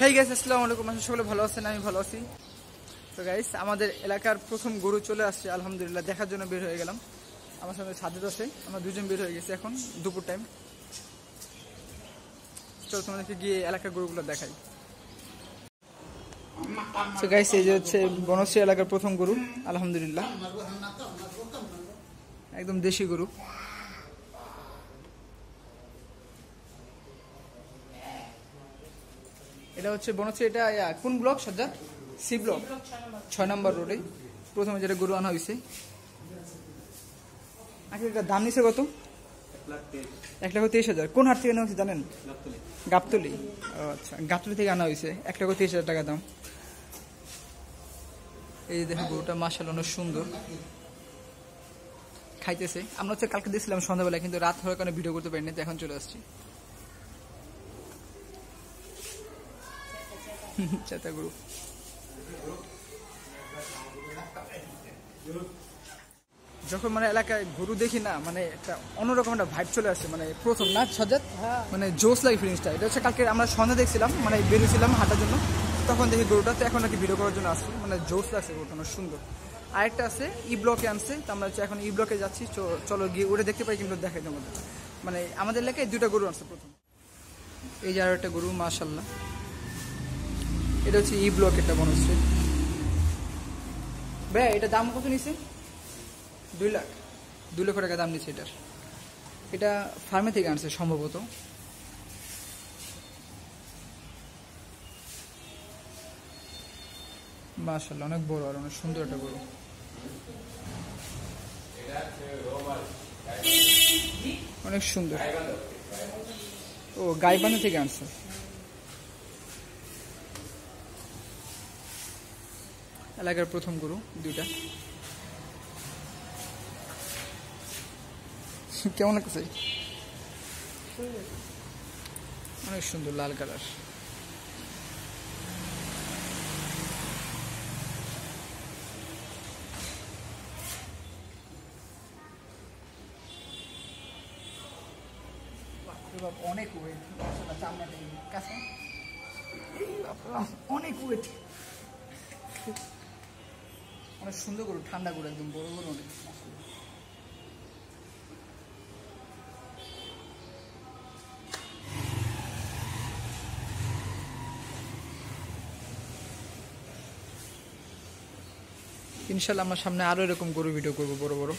Hey guys, আসসালামু আলাইকুম। সকলে ভালো আছেন? আমি ভালো আছি। তো গাইস, আমাদের এলাকার প্রথম গরু চলে আসছে আলহামদুলিল্লাহ। দেখার জন্য বের হয়ে গেলাম। আমার সঙ্গে সাজ্জাদ আছে, আমরা দুজন বের হয়ে গেছি এখন দুপুর টাইম। চলো তোমাদেরকে গিয়ে এলাকার গরুগুলো দেখাই। তো গাইস, এই যে হচ্ছে বনশ্রী এলাকার প্রথম গরু আলহামদুলিল্লাহ, একদম দেশি গরু। এটা হচ্ছে বনশ্রী, এটা কোন ব্লক সাজ্জাদ? সি ব্লক 6 নম্বর রোডে প্রথমে যেটা গরু আনা হয়েছে। আগে এটার দাম নিছে কত? 1,23,000। কোন হাট থেকে নেওয়া হয়েছে জানেন? গাবতলী। আচ্ছা, গাবতলী থেকে আনা হয়েছে। 1,23,000 টাকা দাম। এই যে দেখো গরুটা মাশাআল্লাহ অনেক সুন্দর, খাইতেছে। আমরা হচ্ছে কালকে দিয়েছিলাম সন্ধ্যাবেলায়, কিন্তু রাত হওয়ার কারণে ভিডিও করতে পারিনি, তো এখন চলে আসছি। চেতা গরু। যখন মানে এলাকায় গরু দেখি না, মানে একটা অন্যরকম একটা ভাইব চলে আসে। মানে প্রথম না সাজ্জাদ, মানে জোস লাগে ফিলিংসটা। এটা হচ্ছে কালকে আমরা সন্ধ্যা দেখছিলাম, মানে বেরিয়েছিলাম হাঁটার জন্য, তখন দেখি গরুটা। তো এখন নাকি ভিডিও করার জন্য আসছি, মানে জোস লাগছে গরুটা, অনেক সুন্দর। আরেকটা আছে ই ব্লকে আনছে, তো আমরা হচ্ছে এখন ই ব্লকে যাচ্ছি। চলো গিয়ে ওটা দেখতে পাই, কিন্তু দেখাই তোমাদের। মানে আমাদের এলাকায় 2টা গরু আনছে প্রথম। এই যে আরো একটা গরু মাশাআল্লাহ, এটা হচ্ছে ই ব্লক, এটা বনশ্রী। ভাই এটা দাম কত নিছে? 2 লাখ 2 লক্ষ টাকা দাম নিচ্ছে এটার। এটা ফার্মে থেকে আনছে সম্ভবত। মাশাআল্লাহ অনেক বড় আর অনেক সুন্দর একটা গরু। অনেক সুন্দর। ও গাইবান্ধা থেকে আনছে। এলাকার প্রথম গরু 2টা। কেমন লাগছে? অনেক সুন্দর লাল কালার। অনেক ওয়েট, কাছে অনেক ওয়েট। অনেক সুন্দর গরু, ঠান্ডা গরু, একদম বড় গরু অনেক। ইনশাল্লাহ আমার সামনে আরো এরকম গরু ভিডিও করবো বড় বড়।